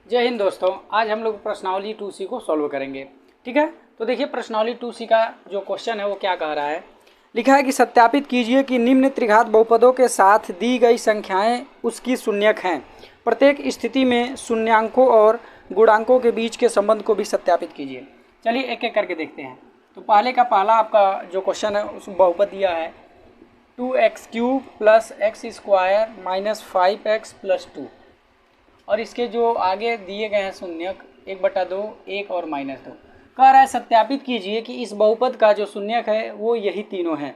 जय हिंद दोस्तों। आज हम लोग प्रश्नावली 2C को सॉल्व करेंगे। ठीक है, तो देखिए प्रश्नावली 2C का जो क्वेश्चन है वो क्या कह रहा है। लिखा है कि सत्यापित कीजिए कि निम्न त्रिघात बहुपदों के साथ दी गई संख्याएं उसकी शून्यक हैं। प्रत्येक स्थिति में शून्यांकों और गुणांकों के बीच के संबंध को भी सत्यापित कीजिए। चलिए एक एक करके देखते हैं। तो पहला आपका जो क्वेश्चन है उस बहुपद दिया है 2x³ + x² - 5x + 2 और इसके जो आगे दिए गए हैं शून्यक 1/2, 1 और -2। कह रहा है सत्यापित कीजिए कि इस बहुपद का जो शून्यक है वो यही तीनों हैं।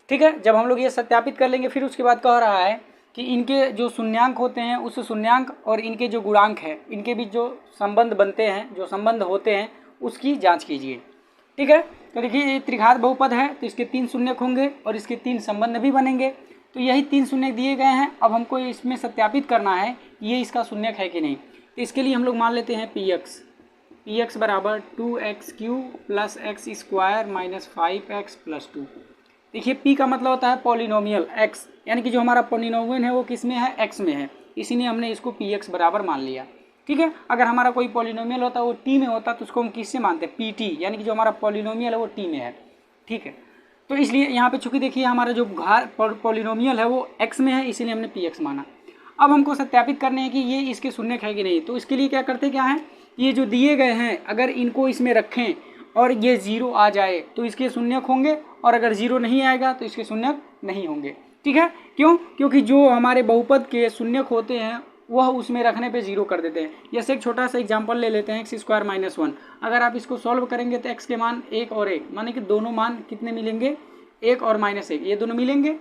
ठीक है, जब हम लोग ये सत्यापित कर लेंगे फिर उसके बाद कह रहा है कि इनके जो शून्यांक होते हैं उस शून्यांक और इनके जो गुणांक हैं इनके बीच जो संबंध बनते हैं, जो संबंध होते हैं उसकी जाँच कीजिए। ठीक है, तो देखिए ये त्रिघात बहुपद है तो इसके 3 शून्यक होंगे और इसके 3 संबंध भी बनेंगे। तो यही 3 शून्यक दिए गए हैं। अब हमको इसमें सत्यापित करना है ये इसका शून्यक है कि नहीं। तो इसके लिए हम लोग मान लेते हैं px बराबर 2x³ + x² - 5x + 2। देखिए p का मतलब होता है पॉलिनोमियल x, यानी कि जो हमारा पॉलिनोमियल है वो किस में है, x में है, इसीलिए हमने इसको px बराबर मान लिया। ठीक है, अगर हमारा कोई पॉलिनोमियल होता वो t में होता तो उसको हम किससे मानते हैं, pt, यानी कि जो हमारा पॉलिनोमियल है वो t में है। ठीक है, तो इसलिए यहाँ पे चूंकि देखिए हमारा जो पॉलिनोमियल है वो x में है इसीलिए हमने px माना। अब हमको सत्यापित करने हैं कि ये इसके शून्यक है कि नहीं। तो इसके लिए क्या करते क्या है, ये जो दिए गए हैं अगर इनको इसमें रखें और ये 0 आ जाए तो इसके शून्यक होंगे और अगर 0 नहीं आएगा तो इसके शून्यक नहीं होंगे। ठीक है, क्यों? क्योंकि जो हमारे बहुपद के शून्यक होते हैं वह उसमें रखने पे 0 कर देते हैं। जैसे एक छोटा सा एग्जांपल ले लेते हैं x² - 1। अगर आप इसको सॉल्व करेंगे तो x के मान 1 और 1, माने कि दोनों मान कितने मिलेंगे, 1 और -1, ये दोनों मिलेंगे।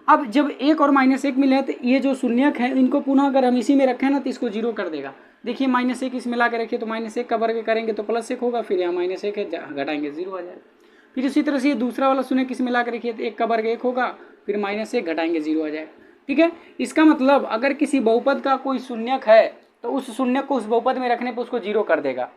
अब जब 1 और -1 मिले हैं तो ये जो शून्यक है इनको पुनः अगर हम इसी में रखें ना तो इसको 0 कर देगा। देखिए -1 इसमें ला के रखिए तो -1 का वर्ग करेंगे तो +1 होगा, फिर यहाँ -1 है घटाएंगे 0 आ जाएगा। फिर इसी तरह से ये दूसरा वाला शून्यक इसमें ला के रखिए तो 1 का वर्ग 1 होगा, फिर -1 घटाएंगे 0 आ जाएगा। ठीक है, इसका मतलब अगर किसी बहुपद का कोई शून्यक है तो उस शून्यक को उस बहुपद में रखने पर उसको 0 कर देगा।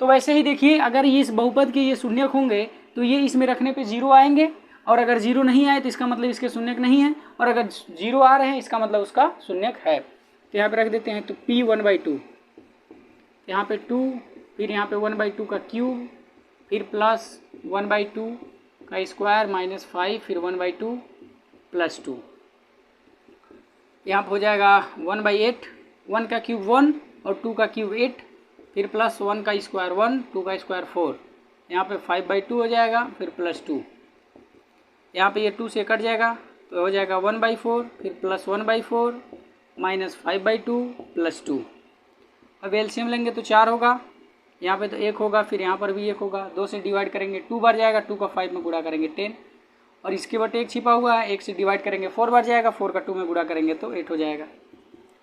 तो वैसे ही देखिए अगर ये इस बहुपद के ये शून्यक होंगे तो ये इसमें रखने पे 0 आएंगे और अगर 0 नहीं आए तो इसका मतलब इसके शून्यक नहीं है, और अगर 0 आ रहे हैं इसका मतलब उसका शून्यक है। तो यहाँ पे रख देते हैं तो p 1/2, यहाँ पे 2, फिर यहाँ पे 1/2 का क्यूब, फिर प्लस 1/2 का स्क्वायर माइनस 5, फिर 1/2 + 2। यहाँ पर हो जाएगा 1/8, 1 का क्यूब 1 और 2 का क्यूब 8, फिर प्लस 1 का स्क्वायर 1, 2 का स्क्वायर 4, यहाँ पे 5/2 हो जाएगा, फिर +2। यहाँ पे ये 2 से कट जाएगा तो हो जाएगा 1/4, फिर प्लस 1/4 माइनस 5/2 + 2। अब एलसीएम लेंगे तो 4 होगा, यहाँ पे तो 1 होगा, फिर यहाँ पर भी 1 होगा। 2 से डिवाइड करेंगे 2 बार जाएगा, 2 का 5 में गुणा करेंगे 10, और इसके बटे 1 छिपा हुआ है, 1 से डिवाइड करेंगे 4 बार जाएगा, 4 का 2 में गुणा करेंगे तो 8 हो जाएगा।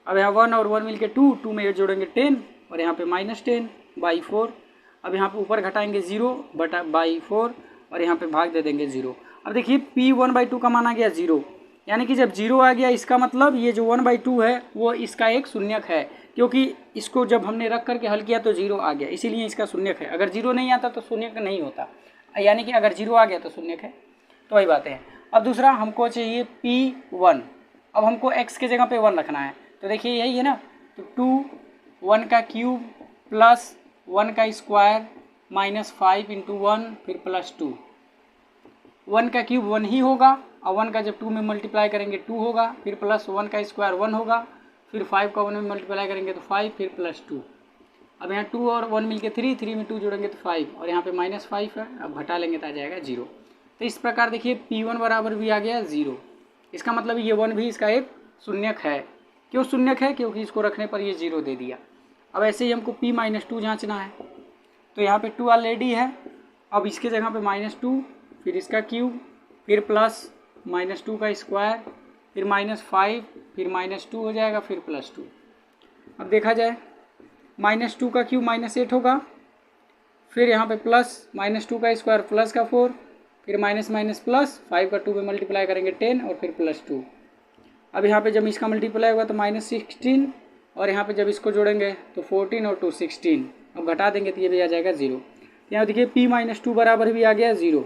अब यहाँ 1 और 1 मिलके 2 में जोड़ेंगे 10 और यहाँ पे -10/4। अब यहाँ पे ऊपर घटाएंगे 0/4 और यहाँ पे भाग दे देंगे 0। अब देखिए p 1/2 का मान आ गया 0, यानी कि जब 0 आ गया इसका मतलब ये जो 1/2 है वो इसका एक शून्यक है, क्योंकि इसको जब हमने रख करके हल किया तो 0 आ गया, इसीलिए इसका शून्यक है। अगर 0 नहीं आता तो शून्यक नहीं होता, यानी कि अगर 0 आ गया तो शून्यक है। तो वही बातें हैं। अब दूसरा हमको चाहिए p1। अब हमको x के जगह पे 1 रखना है, तो देखिए यही है ना, तो 2, 1 का क्यूब प्लस 1 का स्क्वायर माइनस 5 × 1 फिर +2। 1 का क्यूब 1 ही होगा और 1 का जब 2 में मल्टीप्लाई करेंगे 2 होगा, फिर प्लस 1 का स्क्वायर 1 होगा, फिर 5 का 1 में मल्टीप्लाई करेंगे तो 5, फिर +2। अब यहाँ 2 और 1 मिलके 3 में 2 जोड़ेंगे तो 5 और यहाँ पे -5 है, अब घटा लेंगे तो आ जाएगा 0। तो इस प्रकार देखिए p1 बराबर भी आ गया 0। इसका मतलब ये 1 भी इसका एक शून्यक है। क्यों शून्यक है? क्योंकि इसको रखने पर ये 0 दे दिया। अब ऐसे ही हमको p - 2 जाँचना है, तो यहाँ पे 2 ऑलरेडी है, अब इसके जगह पे -2, फिर इसका क्यूब, फिर प्लस -2 का स्क्वायर, फिर -5, फिर -2 हो जाएगा, फिर +2। अब देखा जाए -2 का क्यूब -8 होगा, फिर यहाँ पे प्लस -2 का स्क्वायर प्लस का 4, फिर माइनस प्लस 5 का 2 में मल्टीप्लाई करेंगे 10 और फिर +2। अब यहाँ पे जब इसका मल्टीप्लाई होगा तो -16 और यहाँ पे जब इसको जोड़ेंगे तो 14 और 2 16। अब घटा देंगे तो ये भी आ जाएगा 0। यहाँ देखिए p - 2 बराबर भी आ गया 0।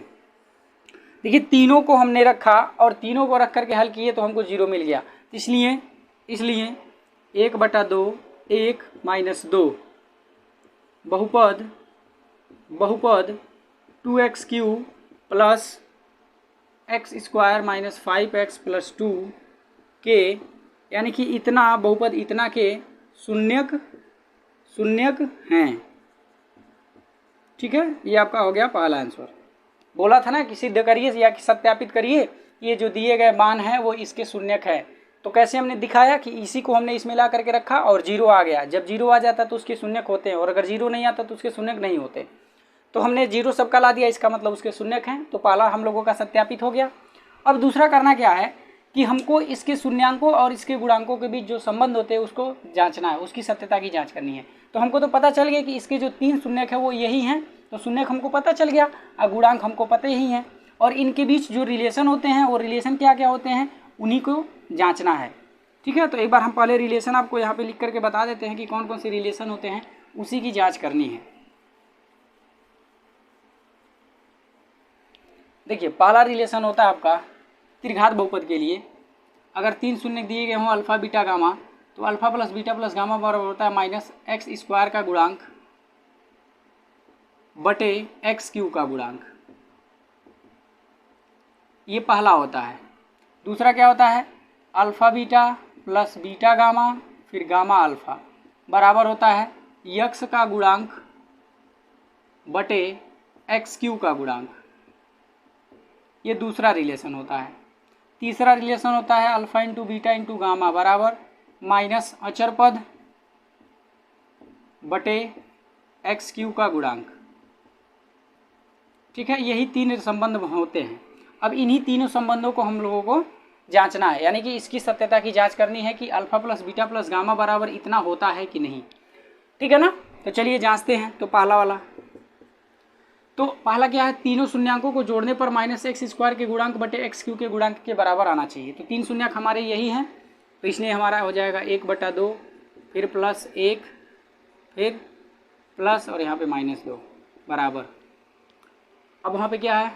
देखिए तीनों को हमने रखा और तीनों को रख करके हल किए तो हमको 0 मिल गया। इसलिए 1/2, 1 माइनस 2 बहुपद 2x cube plus x square minus 5x plus 2 के, यानी कि इतना बहुपद इतना के शून्यक हैं। ठीक है, ये आपका हो गया पहला आंसर। बोला था ना कि सिद्ध करिए या कि सत्यापित करिए ये जो दिए गए मान हैं वो इसके शून्यक है। तो कैसे हमने दिखाया कि इसी को हमने इसमें ला करके रखा और जीरो आ गया। जब जीरो आ जाता तो उसके शून्यक होते हैं, और अगर जीरो नहीं आता तो उसके शून्यक नहीं होते। तो हमने जीरो सबका ला दिया, इसका मतलब उसके शून्यक हैं। तो पहला हम लोगों का सत्यापित हो गया। अब दूसरा करना क्या है कि हमको इसके शून्यांकों और इसके गुणांकों के बीच जो संबंध होते हैं उसको जांचना है, उसकी सत्यता की जांच करनी है। तो हमको तो पता चल गया कि इसके जो 3 शून्यक है वो यही हैं, तो शून्यक हमको पता चल गया और गुणांक हमको पता ही हैं, और इनके बीच जो रिलेशन होते हैं वो रिलेशन क्या क्या होते हैं उन्हीं को जांचना है। ठीक है, तो एक बार हम पहले रिलेशन आपको यहाँ पे लिख करके बता देते हैं कि कौन कौन से रिलेशन होते हैं, उसी की जाँच करनी है। देखिए, पहला रिलेशन होता है आपका त्रिघात बहुपद के लिए। अगर 3 शून्य दिए गए हों अल्फा बीटा गामा, तो alpha plus beta plus gamma बराबर होता है माइनस एक्स स्क्वायर का गुणांक बटे एक्स क्यूब का गुणांक। ये पहला होता है। दूसरा क्या होता है, alpha beta plus beta gamma फिर गामा अल्फा बराबर होता है यक्स का गुणांक बटे एक्स क्यूब का गुणांक। ये दूसरा रिलेशन होता है। तीसरा रिलेशन होता है alpha into beta into gamma बराबर माइनस अचर पद बटे एक्स क्यूब का गुणांक। ठीक है, यही 3 संबंध होते हैं। अब इन्हीं तीनों संबंधों को हम लोगों को जांचना है, यानी कि इसकी सत्यता की जांच करनी है कि alpha plus beta plus gamma बराबर इतना होता है कि नहीं। ठीक है ना, तो चलिए जांचते हैं। तो पहला वाला, तो पहला क्या है, तीनों शून्यांकों को जोड़ने पर माइनस एक्स स्क्वायर के गुणांक बटे एक्स क्यू के गुणांक के बराबर आना चाहिए। तो 3 शून्यक हमारे यही हैं, तो इसलिए हमारा हो जाएगा 1/2 फिर प्लस 1 फिर प्लस और यहाँ पे -2 बराबर। अब वहाँ पे क्या है,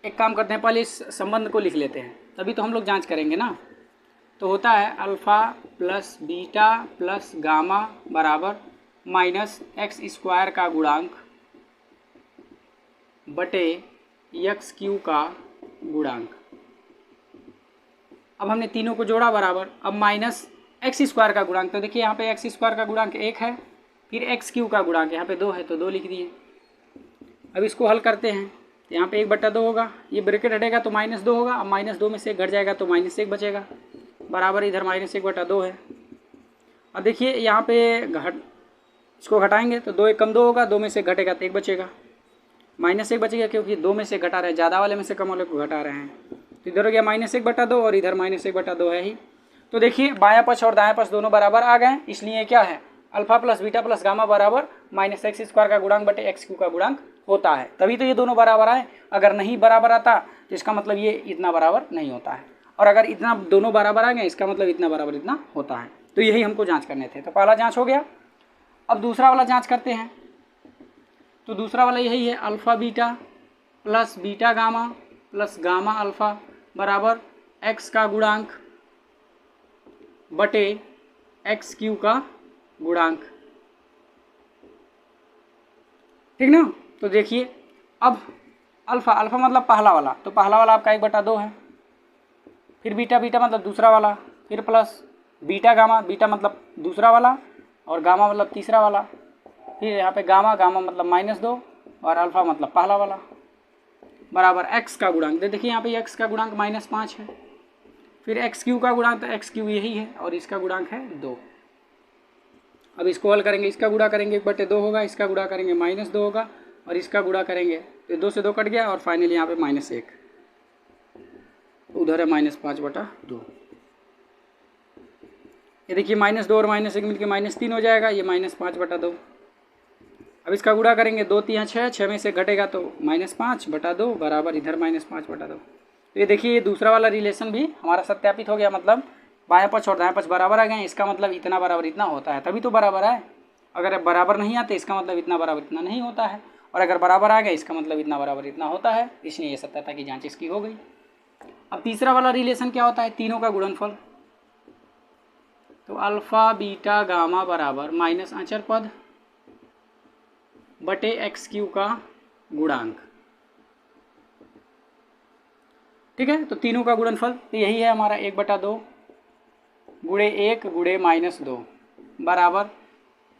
एक काम करते हैं, पहले इस संबंध को लिख लेते हैं, तभी तो हम लोग जांच करेंगे ना। तो होता है alpha plus beta plus gamma बराबर माइनस एक्स स्क्वायर का गुणांक बटे एक्स क्यू का गुणांक। अब हमने तीनों को जोड़ा बराबर, अब माइनस एक्स स्क्वायर का गुणांक, तो देखिए यहाँ पे एक्स स्क्वायर का गुणांक 1 है, फिर एक्स क्यू का गुणांक यहाँ पे 2 है तो 2 लिख दिए। अब इसको हल करते हैं, तो यहाँ पे 1/2 होगा, ये ब्रैकेट हटेगा तो -2 होगा। अब -2 में से 1 घट जाएगा तो -1 बचेगा बराबर, इधर -1/2 है। अब देखिए यहाँ पे इसको घटाएंगे तो 2 1 कम 2 होगा, 2 में से घटेगा तो 1 बचेगा, -1 बचेगा क्योंकि 2 में से घटा रहे हैं, ज़्यादा वाले में से कम वाले को घटा रहे हैं। तो इधर हो गया -1/2 और इधर -1/2 है ही। तो देखिए बायां पक्ष और दायां पक्ष दोनों बराबर आ गए, इसलिए क्या है alpha plus beta plus gamma बराबर माइनस एक्स स्क्वायर का गुणांक बटे एक्स क्यू का गुणांक होता है। तभी तो ये दोनों बराबर आए। अगर नहीं बराबर आता तो इसका मतलब ये इतना बराबर नहीं होता है, और अगर इतना दोनों बराबर आ गए इसका मतलब इतना बराबर इतना होता है। तो यही हमको जाँच करने थे। तो पहला जाँच हो गया। अब दूसरा वाला जांच करते हैं। तो दूसरा वाला यही है, alpha beta plus beta gamma plus gamma alpha बराबर एक्स का गुणांक बटे एक्स क्यू का गुणांक। ठीक ना। तो देखिए अब अल्फ़ा मतलब पहला वाला, तो पहला वाला आपका 1/2 है, फिर बीटा मतलब दूसरा वाला, फिर प्लस बीटा मतलब दूसरा वाला और गामा मतलब तीसरा वाला, फिर यहाँ पे गामा मतलब -2 और अल्फ़ा मतलब पहला वाला बराबर एक्स का गुणांक। देखिए यहाँ पे एक्स का गुणांक -5 है, फिर एक्स क्यू का गुणांक, तो एक्स क्यू यही है और इसका गुणांक है 2। अब इसको हल करेंगे, इसका गुणा करेंगे 1/2 होगा, इसका गुणा करेंगे -2 होगा और इसका गुणा करेंगे तो 2 से 2 कट गया और फाइनली यहाँ पे -1, उधर है -5/2। ये देखिए -2 और -1 मिलकर -3 हो जाएगा, ये -5/2। अब इसका गुणा करेंगे, 2 3 6, 6 में से घटेगा तो -5/2 बराबर इधर -5/2। तो ये देखिए ये दूसरा वाला रिलेशन भी हमारा सत्यापित हो गया, मतलब बायां पक्ष और दायां पक्ष बराबर आ गए। इसका मतलब इतना बराबर इतना होता है, तभी तो बराबर है। अगर बराबर नहीं आते इसका मतलब इतना बराबर इतना नहीं होता है, और अगर बराबर आ गए इसका मतलब इतना बराबर इतना होता है। इसलिए ये सत्यता की जाँच इसकी हो गई। अब तीसरा वाला रिलेशन क्या होता है, तीनों का गुणनफल। तो अल्फ़ा बीटा गामा बराबर माइनस अचर पद बटे एक्स क्यू का गुणांक। ठीक है, तो तीनों का गुणनफल तो यही है हमारा 1/2 गुणे 1 गुणे -2 बराबर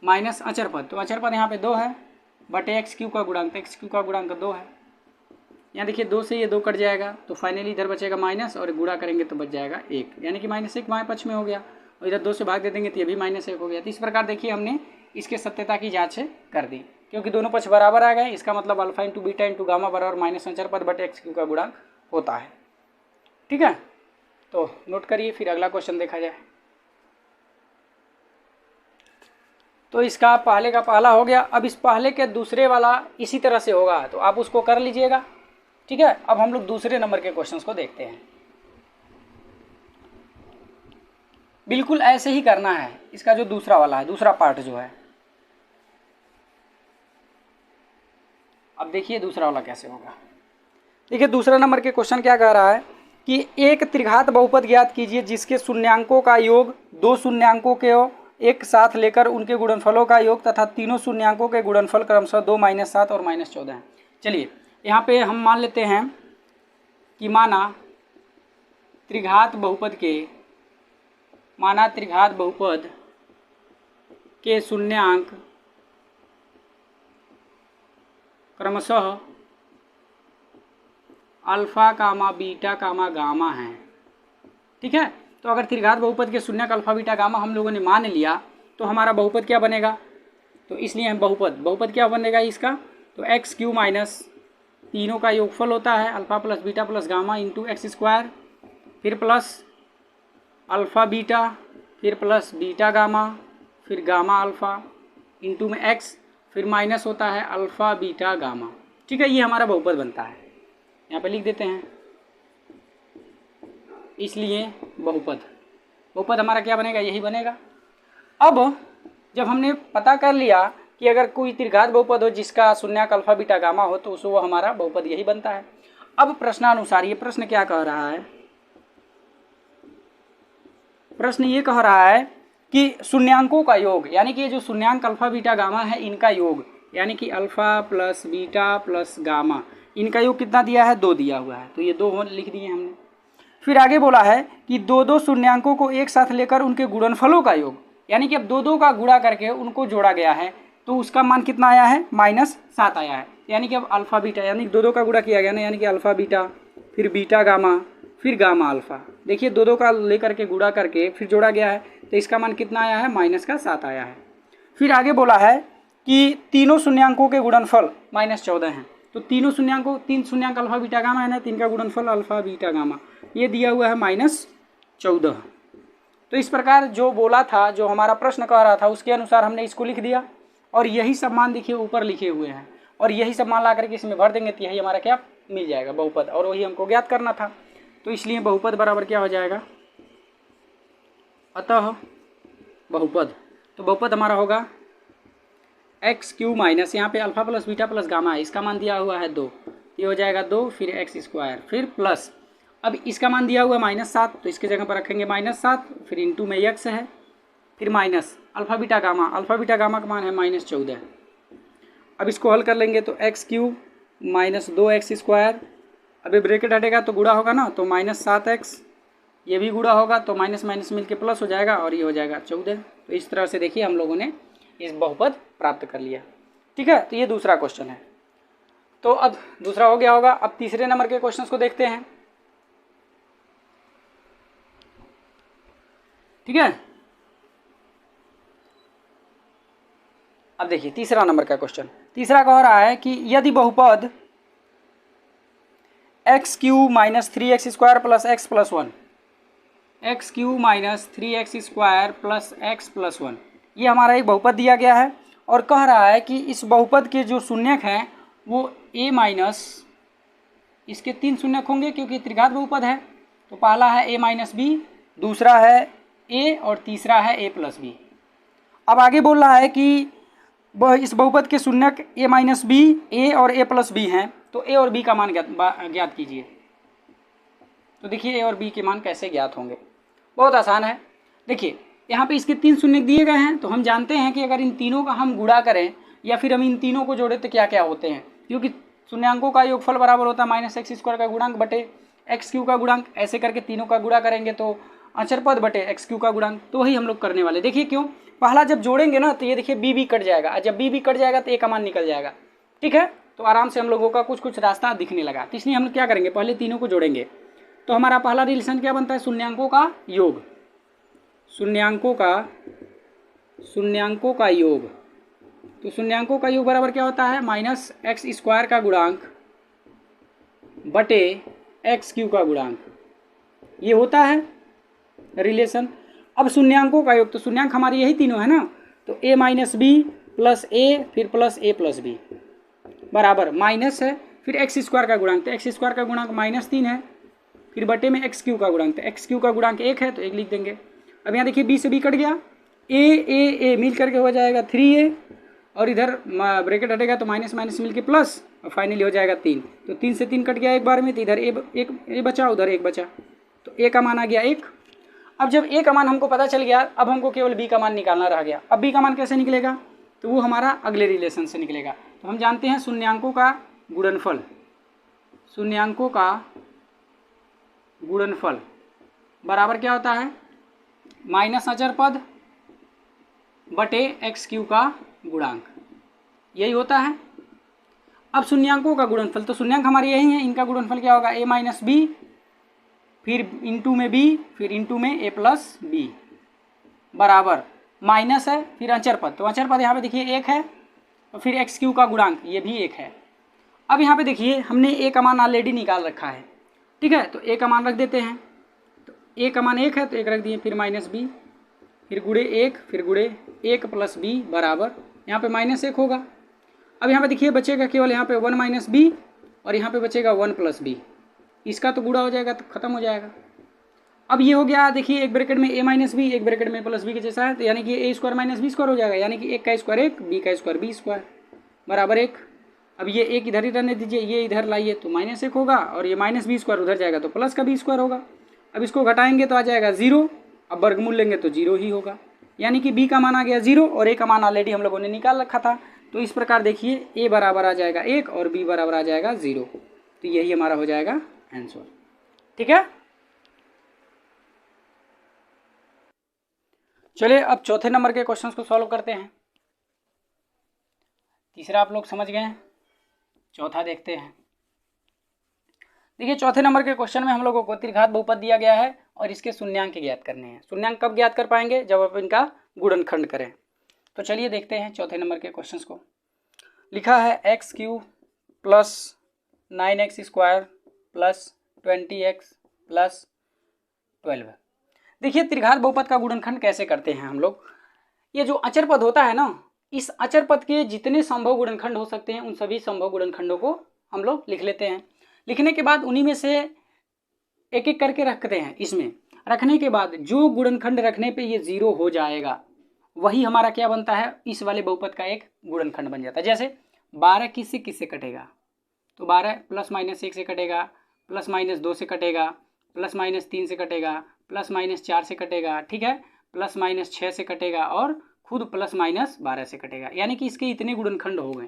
माइनस अचर पद, तो अचर पद यहाँ पे 2 है बटे एक्स क्यू का गुणांक, तो एक्स क्यू का गुणांक 2 है। यहाँ देखिए 2 से ये 2 कट जाएगा तो फाइनली इधर बचेगा माइनस और गुणा करेंगे तो बच जाएगा 1, यानी कि -1 बाएं पक्ष में हो गया और इधर 2 से भाग दे देंगे तो ये भी -1 हो गया। तो इस प्रकार देखिए हमने इसके सत्यता की जाँच कर दी, क्योंकि दोनों पक्ष बराबर आ गए। इसका मतलब alpha into beta into gamma बराबर माइनस अचर पद बटे एक्स क्यू का गुणांक होता है। ठीक है, तो नोट करिए, फिर अगला क्वेश्चन देखा जाए। तो इसका पहले का पहला हो गया। अब इस पहले के दूसरे वाला इसी तरह से होगा, तो आप उसको कर लीजिएगा। ठीक है, अब हम लोग दूसरे नंबर के क्वेश्चंस को देखते हैं। बिल्कुल ऐसे ही करना है, इसका जो दूसरा वाला है, दूसरा पार्ट जो है। अब देखिए दूसरा वाला कैसे होगा। देखिए दूसरा नंबर के क्वेश्चन क्या कह रहा है कि एक त्रिघात बहुपद ज्ञात कीजिए जिसके शून्यांकों का योग दो शून्यांकों के एक साथ लेकर उनके गुणनफलों का योग तथा तीनों शून्यांकों के गुणनफल क्रमशः 2, -7 और -14 हैं। चलिए यहाँ पे हम मान लेते हैं कि माना त्रिघात बहुपद के शून्यांक क्रमशः अल्फा कामा बीटा कामा गामा है। ठीक है, तो अगर त्रिघात बहुपद के शून्यक अल्फा बीटा गामा हम लोगों ने मान लिया तो हमारा बहुपद क्या बनेगा, तो इसलिए हम बहुपद क्या बनेगा इसका, तो एक्स क्यू माइनस तीनों का योगफल होता है alpha plus beta plus gamma into x square, फिर प्लस अल्फा बीटा, फिर प्लस बीटा गामा, फिर गामा अल्फा इंटू में एक्स, फिर माइनस होता है अल्फा बीटा गामा। ठीक है, ये हमारा बहुपद बनता है, यहाँ पे लिख देते हैं। इसलिए बहुपद हमारा क्या बनेगा, यही बनेगा। अब जब हमने पता कर लिया कि अगर कोई त्रिघात बहुपद हो जिसका शून्यक अल्फा बीटा गामा हो तो उसको हमारा बहुपद यही बनता है। अब प्रश्नानुसार ये प्रश्न क्या कह रहा है, प्रश्न ये कह रहा है कि शून्यांकों का योग, यानी कि ये जो शून्यांक अल्फा बीटा गामा है इनका योग, यानी कि alpha plus beta plus gamma, इनका योग कितना दिया है, 2 दिया हुआ है, तो ये 2 लिख दिए हमने। फिर आगे बोला है कि दो शून्यांकों को एक साथ लेकर उनके गुणनफलों का योग, यानी कि अब 2 का गुणा करके उनको जोड़ा गया है तो उसका मान कितना आया है, -7 आया है। यानी कि अब अल्फा बीटा, यानी 2 का गुणा किया गया ना, यानी कि अल्फा बीटा फिर बीटा गामा फिर गामा अल्फा, देखिए 2 का लेकर के गुणा करके फिर जोड़ा गया है तो इसका मान कितना आया है, -7 आया है। फिर आगे बोला है कि तीनों शून्यांकों के गुणनफल -14 हैं, तो तीन शून्यांक अल्फा बीटा गामा है ना, 3 का गुणनफल अल्फा बीटा गामा, ये दिया हुआ है -14। तो इस प्रकार जो बोला था, जो हमारा प्रश्न कह रहा था उसके अनुसार हमने इसको लिख दिया और यही सब मान देखिए ऊपर लिखे हुए हैं और यही सब मान ला करके इसमें भर देंगे तो यही हमारा क्या मिल जाएगा, बहुपद, और वही हमको ज्ञात करना था। तो इसलिए बहुपद बराबर क्या हो जाएगा, अतः बहुपद, तो बहुपद हमारा होगा एक्स क्यू माइनस, यहाँ पे alpha plus beta plus gamma है, इसका मान दिया हुआ है 2, ये हो जाएगा 2, फिर एक्स स्क्वायर, फिर प्लस, अब इसका मान दिया हुआ है -7 तो इसके जगह पर रखेंगे -7, फिर इंटू में एक्स है, फिर माइनस अल्फा बीटा गामा का मान है -14। अब इसको हल कर लेंगे तो x cube minus 2x square, अभी ब्रैकेट हटेगा तो गुणा होगा ना, तो -7x, ये भी गुणा होगा तो माइनस माइनस मिल के प्लस हो जाएगा और ये हो जाएगा 14। तो इस तरह से देखिए हम लोगों ने इस बहुपद प्राप्त कर लिया। ठीक है, तो ये दूसरा क्वेश्चन है। तो अब दूसरा हो गया होगा। अब तीसरे नंबर के क्वेश्चंस को देखते हैं। ठीक है, अब देखिए तीसरा नंबर का क्वेश्चन, तीसरा कह रहा है कि यदि बहुपद x cube minus 3x square plus x plus 1, x cube minus 3x square plus x plus 1, ये हमारा एक बहुपद दिया गया है और कह रहा है कि इस बहुपद के जो शून्यक हैं वो a माइनस, इसके 3 शून्यक होंगे क्योंकि त्रिघात बहुपद है, तो पहला है a माइनस बी, दूसरा है a और तीसरा है a प्लस बी। अब आगे बोल रहा है कि इस बहुपद के शून्यक a माइनस बी, a और a प्लस बी हैं, तो a और b का मान ज्ञात कीजिए। तो देखिए a और b के मान कैसे ज्ञात होंगे, बहुत आसान है। देखिए यहाँ पे इसके 3 शून्य दिए गए हैं, तो हम जानते हैं कि अगर इन तीनों का हम गुणा करें या फिर हम इन तीनों को जोड़े तो क्या क्या होते हैं, क्योंकि शून्यांकों का योगफल बराबर होता है माइनस एक्स स्क्वायर का गुणांक बटे एक्स क्यू का गुणांक। ऐसे करके तीनों का गुणा करेंगे तो अचर पद बटे एक्स क्यू का गुणांक, तो वही हम लोग करने वाले। देखिए क्यों, पहला जब जोड़ेंगे ना तो ये देखिए बी बी कट जाएगा, और जब बी बी कट जाएगा तो ए का मान निकल जाएगा। ठीक है, तो आराम से हम लोगों का कुछ कुछ रास्ता दिखने लगा। तो इसलिए हम लोग क्या करेंगे, पहले तीनों को जोड़ेंगे। तो हमारा पहला रिलेशन क्या बनता है, शून्यांकों का योग, शून्यांकों का योग। तो शून्यांकों का योग बराबर क्या होता है, माइनस एक्स स्क्वायर का गुणांक बटे एक्स क्यू का गुणांक, ये होता है रिलेशन। अब शून्यांकों का योग, तो शून्यांक हमारे यही तीनों है ना, तो a माइनस बी प्लस ए फिर प्लस ए प्लस बी बराबर माइनस है फिर एक्स स्क्वायर का गुणांक, तो एक्स स्क्वायर का गुणांक -3 है, फिर बटे में एक्स क्यू का गुणांक, तो एक्स क्यू का गुणांक 1 है तो 1 लिख देंगे। अब यहाँ देखिए बी से बी कट गया, ए मिल करके हो जाएगा 3a, और इधर ब्रैकेट हटेगा तो माइनस माइनस मिल के प्लस, और फाइनली हो जाएगा 3। तो 3 से 3 कट गया एक बार में, तो इधर ए बचा उधर 1 बचा, तो ए का मान आ गया 1। अब जब ए का मान हमको पता चल गया, अब हमको केवल बी का मान निकालना रह गया। अब बी का मान कैसे निकलेगा, तो वो हमारा अगले रिलेशन से निकलेगा। तो हम जानते हैं शून्यांकों का गुणनफल, शून्यांकों का गुणनफल बराबर क्या होता है, माइनस अचर पद बटे एक्स क्यू का गुणांक, यही होता है। अब शून्यांकों का गुणनफल, तो शून्यांक हमारे यही हैं, इनका गुणनफल क्या होगा, a माइनस बी फिर इंटू में b फिर इंटू में a प्लस बी बराबर माइनस है फिर अचर पद, तो अचर पद यहाँ पे देखिए 1 है, और फिर एक्स क्यू का गुणांक ये भी 1 है। अब यहाँ पे देखिए हमने a का मान ऑलरेडी निकाल रखा है, ठीक है, तो a का मान रख देते हैं। तो a का मान 1 है तो 1 रख दिए, फिर माइनस बी फिर गुड़े 1 फिर गुड़े 1 प्लस बी बराबर यहाँ पे -1 होगा। अब यहाँ पे देखिए बचेगा केवल यहाँ पे 1 माइनस बी, और यहाँ पे बचेगा 1 प्लस बी, इसका तो गुणा हो जाएगा तो खत्म हो जाएगा। अब ये हो गया, देखिए एक ब्रैकेट में a माइनस बी एक ब्रैकेट में प्लस बी के जैसा है, तो यानी कि a square minus b square हो जाएगा, यानी कि 1 का स्क्वायर 1 b का स्क्वायर b स्क्वायर बराबर 1। अब ये 1 इधर ही रहने दीजिए, ये इधर लाइए तो -1 होगा, और ये माइनस बी स्क्वायर उधर जाएगा तो प्लस का बी स्क्वायर होगा। अब इसको घटाएंगे तो आ जाएगा 0, अब वर्गमूल लेंगे तो 0 ही होगा, यानी कि b का मान आ गया 0 और a का मान ऑलरेडी हम लोगों ने निकाल रखा था। तो इस प्रकार देखिए a बराबर आ जाएगा 1 और b बराबर आ जाएगा 0, तो यही हमारा हो जाएगा आंसर। ठीक है, चलिए अब चौथे नंबर के क्वेश्चंस को सॉल्व करते हैं। तीसरा आप लोग समझ गए हैं, चौथा देखते हैं। देखिए चौथे नंबर के क्वेश्चन में हम लोगों को त्रिघात बहुपद दिया गया है और इसके शून्यांक ज्ञात करने हैं। शून्यांक कब ज्ञात कर पाएंगे, जब आप इनका गुणनखंड करें। तो चलिए देखते हैं चौथे नंबर के क्वेश्चंस को। लिखा है x Q plus 9x square plus 20x plus 12। देखिए त्रिघात बहुपद का गुणनखंड कैसे करते हैं हम लोग। ये जो अचर पद होता है ना, इस अचर पद के जितने संभव गुणनखंड हो सकते हैं उन सभी संभव गुणनखंडों को हम लोग लिख लेते हैं। लिखने के बाद उन्हीं में से एक एक करके रखते हैं। इसमें रखने के बाद जो गुणनखंड रखने पे ये 0 हो जाएगा वही हमारा क्या बनता है, इस वाले बहुपद का एक गुणनखंड बन जाता है। जैसे 12 किससे कटेगा, तो 12 प्लस माइनस 1 से कटेगा, प्लस माइनस 2 से कटेगा, प्लस माइनस 3 से कटेगा, प्लस माइनस 4 से कटेगा, ठीक है, प्लस माइनस 6 से कटेगा और खुद प्लस माइनस 12 से कटेगा। यानी कि इसके इतने गुणनखंड हो गए।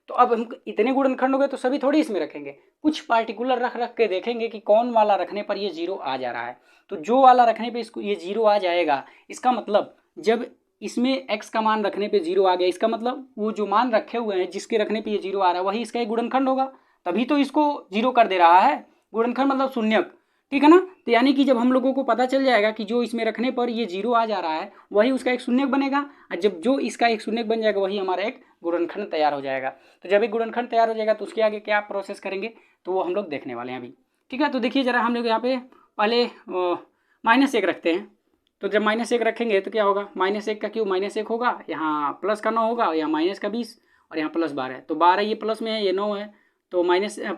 तो अब हम इतने गुणनखंड हो गए तो सभी थोड़ी इसमें रखेंगे, कुछ पार्टिकुलर रख के देखेंगे कि कौन वाला रखने पर ये 0 आ जा रहा है। तो जो वाला रखने पे इसको ये 0 आ जाएगा, इसका मतलब जब इसमें x का मान रखने पे 0 आ गया, इसका मतलब वो जो मान रखे हुए हैं जिसके रखने पे ये 0 आ रहा है वही इसका एक गुणनखंड होगा, तभी तो इसको 0 कर दे रहा है। गुणनखंड मतलब शून्यक, ठीक है ना। तो यानी कि जब हम लोगों को पता चल जाएगा कि जो इसमें रखने पर ये 0 आ जा रहा है वही उसका एक शून्यक बनेगा, और जब जो इसका एक शून्यक बन जाएगा वही हमारा एक गुणनखंड तैयार हो जाएगा। तो जब एक गुणनखंड तैयार हो जाएगा तो उसके आगे क्या प्रोसेस करेंगे तो वो हम लोग देखने वाले हैं अभी। ठीक है, तो देखिए जरा हम लोग यहाँ पे पहले -1 रखते हैं। तो जब -1 रखेंगे तो क्या होगा, -1 का क्यूब -1 होगा, यहाँ प्लस का 9 होगा, यहाँ माइनस का 20 और यहाँ प्लस 12 है। तो 12 ये प्लस में है, ये 9 है, तो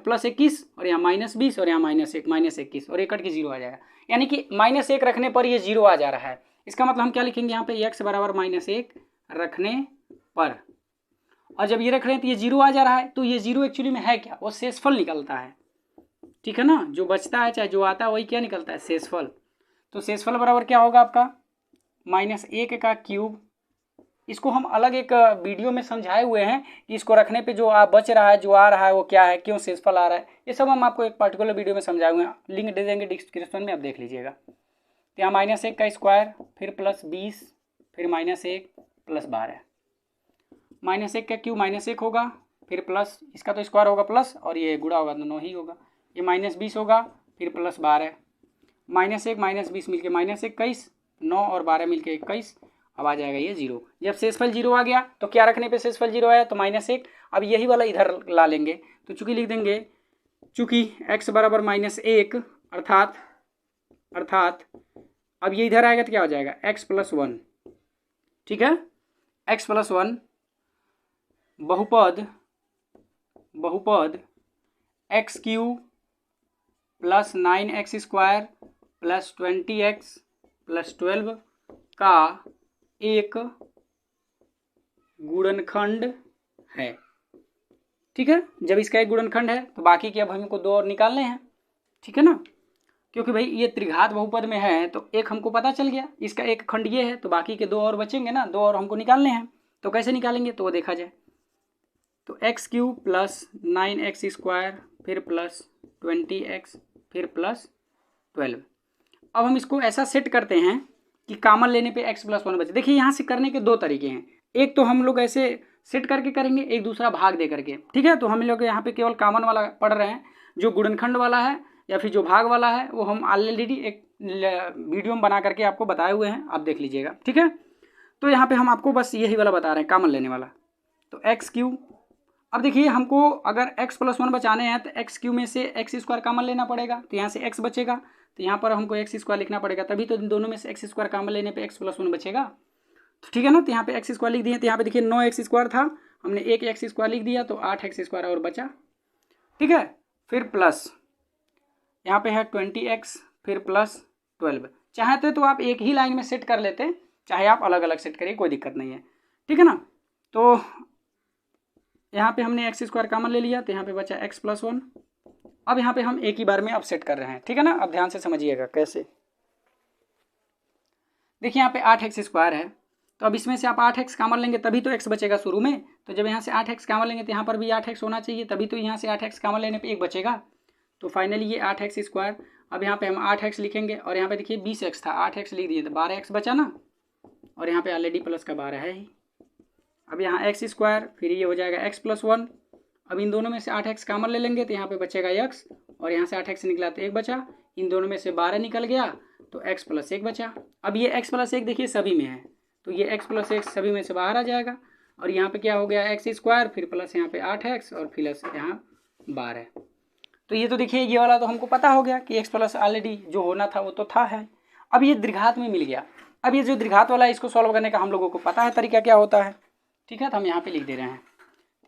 प्लस 21 और यहाँ -20 और यहाँ -1 -21 और 1 कट के 0 आ जाएगा। यानी कि -1 रखने पर ये 0 आ जा रहा है। इसका मतलब हम क्या लिखेंगे यहाँ पे, x बराबर -1 रखने पर, और जब ये रख रहे हैं तो ये 0 आ जा रहा है। तो ये 0 एक्चुअली में है क्या, वो शेषफल निकलता है, ठीक है ना। जो बचता है चाहे जो आता है वही क्या निकलता है, शेषफल। तो शेषफल बराबर क्या होगा आपका -1 का क्यूब, इसको हम अलग एक वीडियो में समझाए हुए हैं कि इसको रखने पे जो बच रहा है, जो आ रहा है वो क्या है, क्यों शेषफल आ रहा है, ये सब हम आपको एक पर्टिकुलर वीडियो में समझाए हुए हैं, लिंक दे देंगे डिस्क्रिप्शन में, आप देख लीजिएगा। तो यहाँ -1 का स्क्वायर, फिर +20, फिर -1 + 12, -1 का क्यूब -1 होगा, फिर प्लस इसका तो स्क्वायर होगा प्लस, और ये गुणा होगा तो 9 ही होगा, ये -20 होगा, फिर +12, -1 -20 मिलके -21, 9 और 12 मिलके 21, अब आ जाएगा ये 0। जब शेषफल 0 आ गया तो क्या रखने पे शेषफल 0 आया, तो -1, अब यही वाला इधर ला लेंगे, तो चूंकि लिख देंगे, चूंकि x बराबर -1, अर्थात अब ये इधर आएगा तो क्या हो जाएगा, x + 1, ठीक है, x + 1 बहुपद x³ + 9x² + 20x + 12 का एक गुणनखंड है, ठीक है। जब इसका एक गुणनखंड है तो बाकी के अब हमको दो और निकालने हैं, ठीक है ना, क्योंकि भाई ये त्रिघात बहुपद में है तो एक हमको पता चल गया, इसका एक खंड ये है, तो बाकी के दो और बचेंगे ना, दो और हमको निकालने हैं, तो कैसे निकालेंगे तो वो देखा जाए। तो x³ + 9x² फिर +20x फिर +12, अब हम इसको ऐसा सेट करते हैं कि कॉमन लेने पे x + 1 बचे। देखिए यहाँ से करने के दो तरीके हैं, एक तो हम लोग ऐसे सेट करके करेंगे, एक दूसरा भाग दे करके, ठीक है। तो हम लोग यहाँ पे केवल कॉमन वाला पढ़ रहे हैं, जो गुणनखंड वाला है या फिर जो भाग वाला है वो हम ऑलरेडी एक वीडियो में बना करके आपको बताए हुए हैं, आप देख लीजिएगा, ठीक है। तो यहाँ पे हम आपको बस यही वाला बता रहे हैं, कॉमन लेने वाला। तो x³, अब देखिए हमको अगर x + 1 बचाने हैं तो x³ में से x² कॉमन लेना पड़ेगा, तो यहाँ से x बचेगा, तो यहाँ पर हमको x² लिखना पड़ेगा, तभी तो इन दोनों में से x² कॉमन लेने पे x + 1 बचेगा, तो ठीक है ना। तो यहाँ पे x² लिख दिए, तो यहाँ पे देखिए 9x² था, हमने एक x² लिख दिया तो 8x² और बचा, ठीक है। फिर प्लस यहाँ पे है 20x फिर +12, चाहते तो आप एक ही लाइन में सेट कर लेते, चाहे आप अलग अलग सेट करिए, कोई दिक्कत नहीं है, ठीक है ना। तो यहाँ पे हमने x² कॉमन ले लिया, तो यहाँ पे बचा x + 1, अब यहाँ पे हम एक ही बार में अब सेट कर रहे हैं, ठीक है ना। अब ध्यान से समझिएगा कैसे। देखिए यहाँ पे 8x² है, तो अब इसमें से आप 8x कॉमन लेंगे तभी तो x बचेगा शुरू में, तो जब यहाँ से 8x कॉमन लेंगे तो यहाँ पर भी 8x होना चाहिए, तभी तो यहाँ से 8x कॉमन लेने पे 1 बचेगा, तो फाइनली ये 8x²। अब यहाँ पे हम 8x लिखेंगे, और यहाँ पे देखिए 20x था, 8x लिख दिए तो 12x बचा ना, और यहाँ पे ऑलरेडी प्लस का 12 है ही। अब यहाँ x², फिर ये हो जाएगा x + 1, अब इन दोनों में से 8x कॉमन ले लेंगे तो यहाँ पे बचेगा x, और यहाँ से 8x निकला तो 1 बचा, इन दोनों में से 12 निकल गया तो x + 1 बचा। अब ये x + 1 देखिए सभी में है, तो ये x + 1 सभी में से बाहर आ जाएगा, और यहाँ पे क्या हो गया x² फिर प्लस यहाँ पे 8x और प्लस यहाँ 12। तो ये तो देखिए ये वाला तो हमको पता हो गया कि x + ऑलरेडी जो होना था वो तो था है। अब ये द्विघात में मिल गया, अब ये जो द्विघात वाला है इसको सॉल्व करने का हम लोगों को पता है तरीका क्या होता है, ठीक है। तो हम यहाँ पे लिख दे रहे हैं,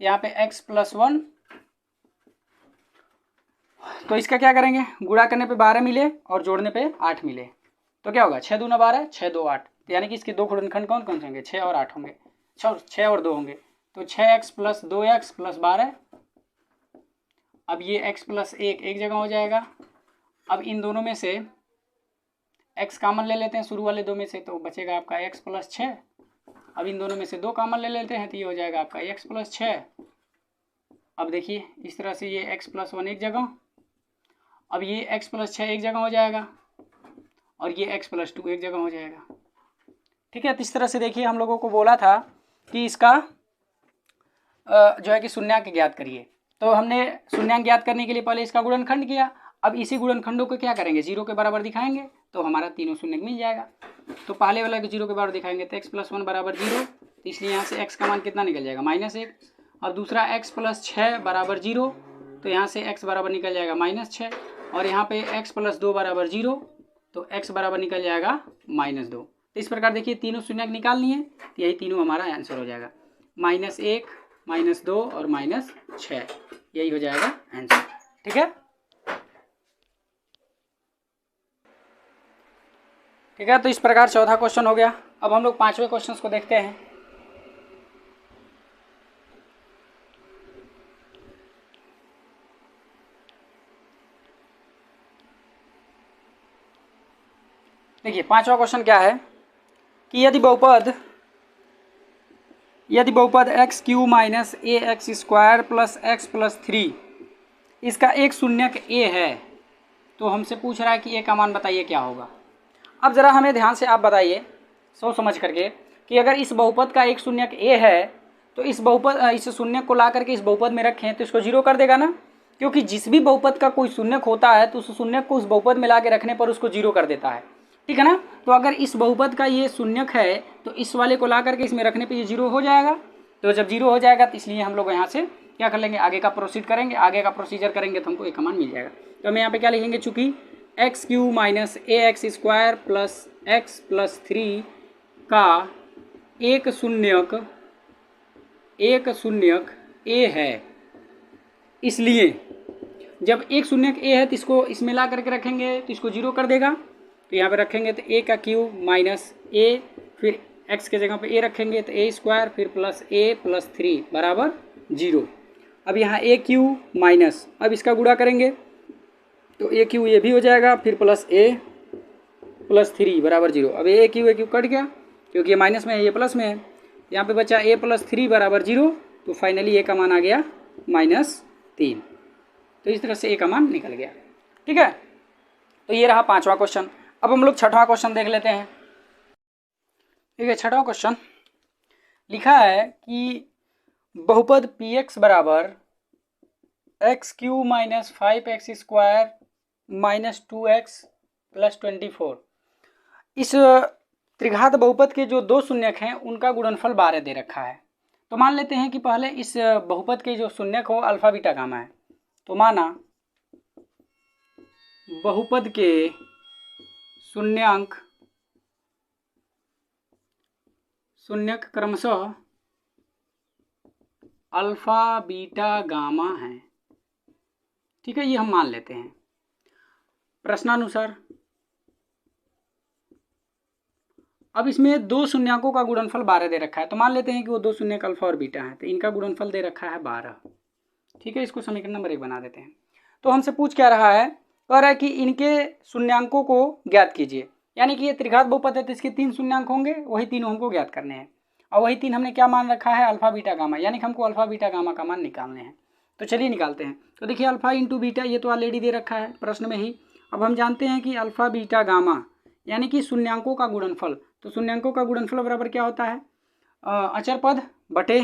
यहाँ पे x + 1, तो इसका क्या करेंगे, गुणा करने पे 12 मिले और जोड़ने पे 8 मिले, तो क्या होगा 6 दूना 12, 6 2 8, यानी कि इसके दो गुणनखंड कौन कौन से होंगे, 6 और 8 होंगे, 6 और 2 होंगे, तो 6x + 2x + 12। अब ये x + 1 एक जगह हो जाएगा, अब इन दोनों में से x कॉमन ले लेते हैं शुरू वाले दो में से, तो बचेगा आपका x + 6, अब इन दोनों में से 2 कॉमन ले लेते हैं तो ये हो जाएगा आपका x + 6। अब देखिए इस तरह से ये x + 1 एक जगह, अब ये x + 6 एक जगह हो जाएगा, और ये x + 2 एक जगह हो जाएगा, ठीक है। तो इस तरह से देखिए हम लोगों को बोला था कि इसका जो है कि शून्यांक ज्ञात करिए, तो हमने शून्यांक ज्ञात करने के लिए पहले इसका गुणनखंड किया, अब इसी गुणनखंडों को क्या करेंगे 0 के बराबर दिखाएंगे, तो हमारा तीनों शून्य मिल जाएगा। तो पहले वाला को 0 के बराबर दिखाएंगे तो x + 1 = 0, तो इसलिए यहाँ से x का मान कितना निकल जाएगा -1। अब दूसरा x + 6 = 0, तो यहाँ से x बराबर निकल जाएगा -6, और यहाँ पे x + 2 = 0, तो x बराबर निकल जाएगा -2। तो इस प्रकार देखिए तीनों शून्य निकाल लिए, तो यही तीनों हमारा आंसर हो जाएगा, -1 -2 और -6, यही हो जाएगा आंसर, ठीक है। ठीक है, तो इस प्रकार चौथा क्वेश्चन हो गया। अब हम लोग पांचवें क्वेश्चन को देखते हैं। देखिए पांचवा क्वेश्चन क्या है, कि यदि बहुपद x cube minus a x square plus x plus 3 इसका एक शून्यक ए है, तो हमसे पूछ रहा है कि ए का मान बताइए क्या होगा। अब ज़रा हमें ध्यान से आप बताइए सोच समझ करके कि अगर इस बहुपद का एक शून्यक ए है तो इस शून्यक को ला करके इस बहुपद में रखें तो इसको जीरो कर देगा ना, क्योंकि जिस भी बहुपद का कोई शून्यक होता है तो उस शून्यक को उस बहुपद में ला के रखने पर उसको जीरो कर देता है, ठीक है ना। तो अगर इस बहुपद का ये शून्यक है तो इस वाले को ला करके इसमें रखने पर ये जीरो हो जाएगा। तो जब जीरो हो जाएगा तो इसलिए हम लोग यहाँ से क्या कर लेंगे, आगे का प्रोसीड करेंगे, आगे का प्रोसीजर करेंगे तो हमको एक मान मिल जाएगा। तो हम यहाँ पे क्या लिखेंगे, चूँकि x cube minus a x square plus x plus 3 का एक शून्यक ए है, इसलिए जब एक शून्यक ए है तो इसको इसमें ला करके रखेंगे तो इसको जीरो कर देगा। तो यहाँ पे रखेंगे तो ए का क्यूब माइनस ए, फिर एक्स के जगह पे ए रखेंगे तो ए स्क्वायर, फिर प्लस ए प्लस 3 बराबर 0। अब यहाँ ए क्यू माइनस, अब इसका गुणा करेंगे तो ए क्यू ये भी हो जाएगा, फिर प्लस ए प्लस 3 बराबर 0। अब ए क्यू कट गया क्योंकि ये माइनस में है, ये प्लस में है। यहाँ पे बचा ए प्लस 3 बराबर 0, तो फाइनली ए का मान आ गया -3। तो इस तरह से ए का मान निकल गया, ठीक है। तो ये रहा 5वां क्वेश्चन। अब हम लोग 6वां क्वेश्चन देख लेते हैं, ठीक है। 6वां क्वेश्चन लिखा है कि बहुपद पी एक्स बराबर x cube minus 5x square minus 2x plus 24, इस त्रिघात बहुपद के जो दो शून्यक हैं उनका गुणनफल 12 दे रखा है। तो मान लेते हैं कि पहले इस बहुपद के जो शून्यक हो अल्फा बीटा गामा है। तो माना बहुपद के शून्यक क्रमशः अल्फा बीटा गामा है, ठीक है। ये हम मान लेते हैं प्रश्नानुसार। अब इसमें दो शून्यकों का गुणनफल 12 दे रखा है, तो मान लेते हैं कि वो दो शून्यक अल्फा और बीटा है, तो इनका गुणनफल दे रखा है 12, ठीक है। इसको समीकरण नंबर 1 बना देते हैं। तो हमसे पूछ क्या रहा है, कह रहा है कि इनके शून्यांकों को ज्ञात कीजिए, यानी कि ये त्रिघात बहुपद है तो इसके 3 शून्यांक होंगे, वही तीनों हमको ज्ञात करने हैं। और वही 3 हमने क्या मान रखा है, अल्फा बीटा गामा, यानी कि हमको अल्फा बीटा गामा का मान निकालने हैं। तो चलिए निकालते हैं। तो देखिए अल्फा इंटू बीटा ये तो ऑलरेडी दे रखा है प्रश्न में ही। अब हम जानते हैं कि अल्फा बीटा गामा यानी कि शून्यांकों का गुणनफल, तो शून्यांकों का गुणनफल बराबर क्या होता है, अचर पद बटे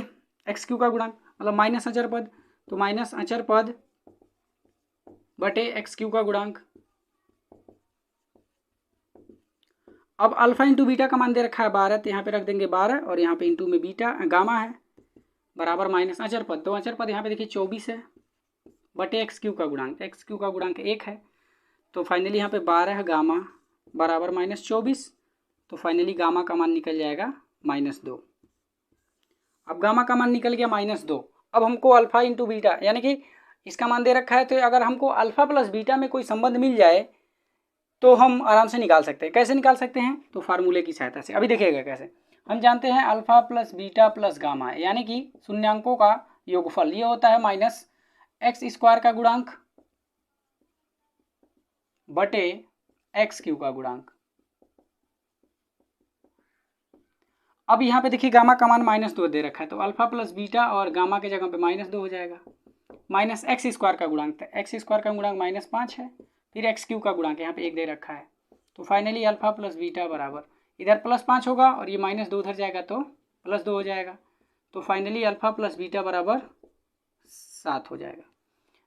एक्स क्यू का गुणांक, मतलब माइनस अचर पद, तो माइनस अचर पद बटे एक्स क्यू का गुणांक। अब अल्फा इंटू बीटा का मान दे रखा है 12, तो यहाँ पे रख देंगे 12 और यहाँ पे इंटू में बीटा गामा है बराबर माइनस अचर पद, तो अचर पद यहाँ पे देखिए 24 है बटे एक्स क्यू का गुणांक, एक्स क्यू का गुणांक 1 है। तो फाइनली यहाँ पे 12 गामा बराबर -24, तो फाइनली गामा का मान निकल जाएगा -2। अब गामा का मान निकल गया -2। अब हमको अल्फा इंटू बीटा यानी कि इसका मान दे रखा है, तो अगर हमको अल्फा प्लस बीटा में कोई संबंध मिल जाए तो हम आराम से निकाल सकते हैं। कैसे निकाल सकते हैं, तो फार्मूले की सहायता से। अभी देखिएगा कैसे। हम जानते हैं alpha plus beta plus gamma यानी कि शून्यांकों का योगफल, ये होता है माइनस एक्स स्क्वायर का गुणांक बटे एक्स क्यू का गुणांक। अब यहाँ पे देखिए गामा का मान -2 दे रखा है, तो अल्फा प्लस बीटा और गामा के जगह पे -2 हो जाएगा। माइनस एक्स स्क्वायर का गुणांक, तो एक्स स्क्वायर का गुणांक -5 है, फिर एक्स क्यू का गुणांक यहाँ पे 1 दे रखा है। तो फाइनली अल्फा प्लस बीटा बराबर इधर +5 होगा और ये -2 उधर जाएगा तो +2 हो जाएगा। तो फाइनली अल्फा प्लस बीटा बराबर 7 हो जाएगा।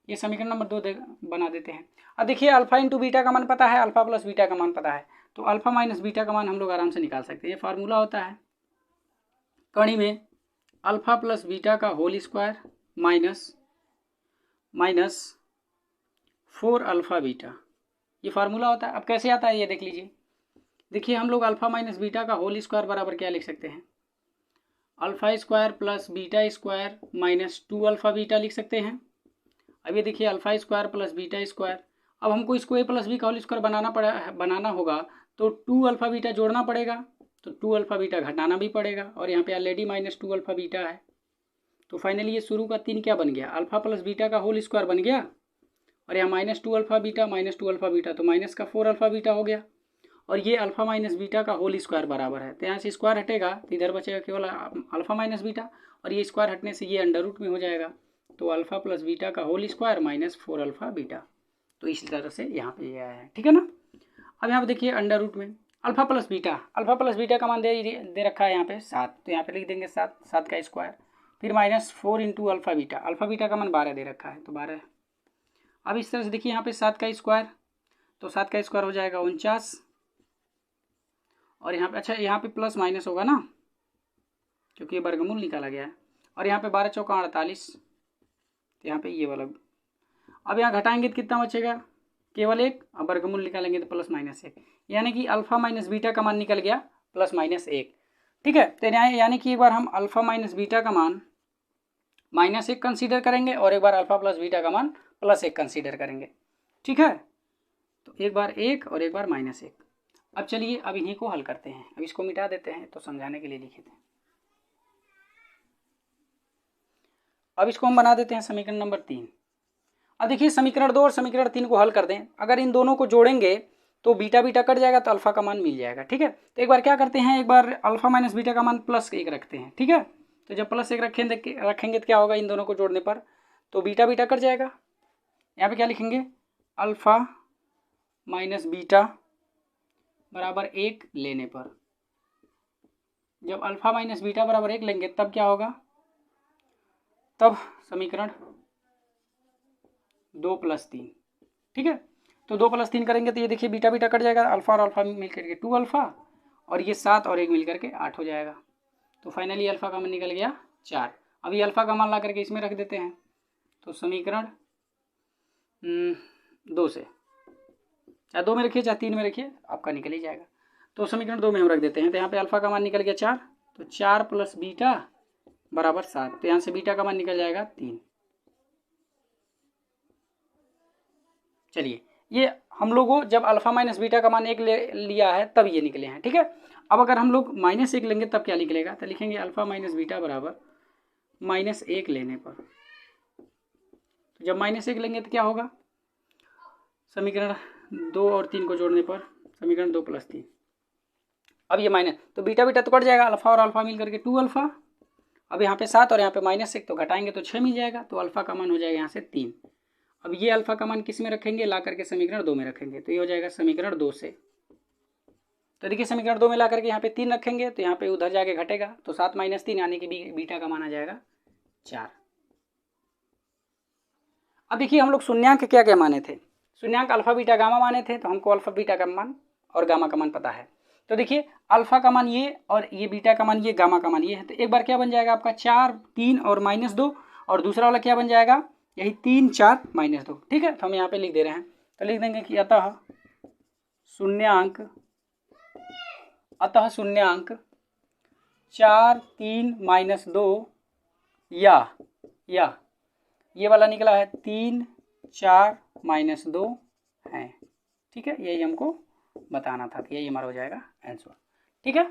ये समीकरण नंबर 2 बना देते हैं। अब देखिए अल्फा इंटू बीटा का मान पता है, अल्फा प्लस बीटा का मान पता है, तो अल्फा माइनस बीटा का मान हम लोग आराम से निकाल सकते हैं। ये फार्मूला होता है कड़ी में अल्फा प्लस बीटा का whole square minus 4 alpha beta, ये फार्मूला होता है। अब कैसे आता है ये देख लीजिए। देखिए हम लोग अल्फा माइनस बीटा का होल स्क्वायर बराबर क्या लिख सकते हैं, alpha square plus beta square -2 alpha beta लिख सकते हैं। अब ये देखिए alpha square plus beta square, अब हमको इसको ए प्लस बी का होल स्क्वायर बनाना होगा तो 2 अल्फा बीटा जोड़ना पड़ेगा, तो 2 अल्फा बीटा घटाना भी पड़ेगा और यहाँ पे ऑलरेडी -2 अल्फा बीटा है। तो फाइनली ये शुरू का 3 क्या बन गया, अल्फा प्लस बीटा का होल स्क्वायर बन गया और यहाँ -2 अल्फा बीटा तो माइनस का 4 अल्फा बीटा हो गया। और ये अल्फा माइनस बीटा का होल स्क्वायर बराबर है। तो यहाँ से स्क्वायर हटेगा तो इधर बचेगा केवल अल्फा माइनस बीटा, और ये स्क्वायर हटने से ये अंडर रूट में हो जाएगा। तो अल्फा प्लस बीटा का whole square minus 4 alpha beta. तो इसी तरह से यहाँ पे ये आया है, ठीक है ना। अब यहाँ पे देखिए अंडर रूट में अल्फा प्लस बीटा का मान दे रखा है यहाँ पे 7, तो यहाँ पे लिख देंगे 7 का स्क्वायर, फिर माइनस 4 इंटू अल्फा बीटा का मान 12 दे रखा है तो 12। अब इस तरह से देखिए यहाँ पे 7 का स्क्वायर, तो 7 का स्क्वायर हो जाएगा 49, और यहाँ पे अच्छा यहाँ पे प्लस माइनस होगा ना क्योंकि ये वर्गमूल निकाला गया है, और यहाँ पे 12 चौका 48, तो यहाँ पे ये वाला। अब यहाँ घटाएंगे तो कितना बचेगा, केवल 1, अब वर्गमूल निकालेंगे तो प्लस माइनस 1, यानी कि अल्फा माइनस बीटा का मान निकल गया प्लस माइनस 1, ठीक है। तो यानी कि एक बार हम अल्फा माइनस बीटा का मान माइनस 1 कंसीडर करेंगे और एक बार अल्फा प्लस बीटा का मान प्लस 1 कंसीडर करेंगे, ठीक है। तो एक बार 1 और एक बार माइनस 1। अब चलिए अब इन्हीं को हल करते हैं, अब इसको मिटा देते हैं तो समझाने के लिए लिखे थे। अब इसको हम बना देते हैं समीकरण नंबर 3। अब देखिए समीकरण 2 और समीकरण 3 को हल कर दें, अगर इन दोनों को जोड़ेंगे तो बीटा कट जाएगा तो अल्फा का मान मिल जाएगा, ठीक है। तो एक बार क्या करते हैं, एक बार अल्फा माइनस बीटा का मान प्लस 1 रखते हैं, ठीक है। तो जब प्लस 1 रखेंगे तो क्या होगा, इन दोनों को जोड़ने पर तो बीटा कट जाएगा। यहाँ पे क्या लिखेंगे, अल्फा माइनस बीटा बराबर 1 लेने पर, जब अल्फा माइनस बीटा बराबर 1 लेंगे तब क्या होगा, तब समीकरण 2 + 3, ठीक है। तो 2 + 3 करेंगे तो ये देखिए बीटा कट जाएगा, अल्फा और अल्फा मिल करके 2 अल्फा, और ये 7 और 1 मिल करके 8 हो जाएगा। तो फाइनली अल्फा का मान निकल गया 4। अब ये अल्फा का मान ला करके इसमें रख देते हैं, तो समीकरण 2 से, चाहे 2 में रखिए चाहे 3 में रखिए, आपका निकल ही जाएगा। तो समीकरण 2 में हम रख देते हैं, तो यहाँ पे अल्फा का मान निकल गया 4, तो 4 + बीटा बराबर 7, तो यहाँ से बीटा का मान निकल जाएगा 3। चलिए ये हम लोगों जब अल्फा माइनस बीटा का मान 1 लिया है तब ये निकले हैं, ठीक है। अब अगर हम लोग -1 लेंगे तब क्या निकलेगा, तो लिखेंगे अल्फा माइनस बीटा बराबर -1 लेने पर, तो जब -1 लेंगे तो क्या होगा, समीकरण 2 और 3 को जोड़ने पर समीकरण 2 + 3। अब ये माइनस तो बीटा तो कट जाएगा, अल्फा और अल्फा मिल करके 2 अल्फा, अब यहाँ पे 7 और यहाँ पे -1 तो घटाएंगे तो 6 मिल जाएगा, तो अल्फा का मान हो जाएगा यहाँ से 3। अब ये अल्फा का मान किस में रखेंगे, ला करके समीकरण 2 में रखेंगे, तो ये हो जाएगा समीकरण 2 से। तो देखिए समीकरण 2 में ला करके यहाँ पे 3 रखेंगे तो यहाँ पे उधर जाके घटेगा, तो 7 - 3 यानी कि बीटा का मान आ जाएगा 4। अब देखिए हम लोग शून्यांक क्या क्या माने थे, शून्यांक अल्फा बीटा गामा माने थे, तो हमको अल्फा बीटा का मान और गामा का मान पता है। तो देखिए अल्फा का मान ये, और ये बीटा का मान ये, गामा का मान ये है, तो एक बार क्या बन जाएगा आपका 4, 3 और -2, और दूसरा वाला क्या बन जाएगा, यही 3, 4 -2, ठीक है। तो हम यहाँ पे लिख दे रहे हैं, तो लिख देंगे कि अतः शून्यांक 4, 3 -2 या ये वाला निकला है 3, 4 -2 है, ठीक है। यही हमको बताना था, यही हमारा हो जाएगा आंसर, ठीक है।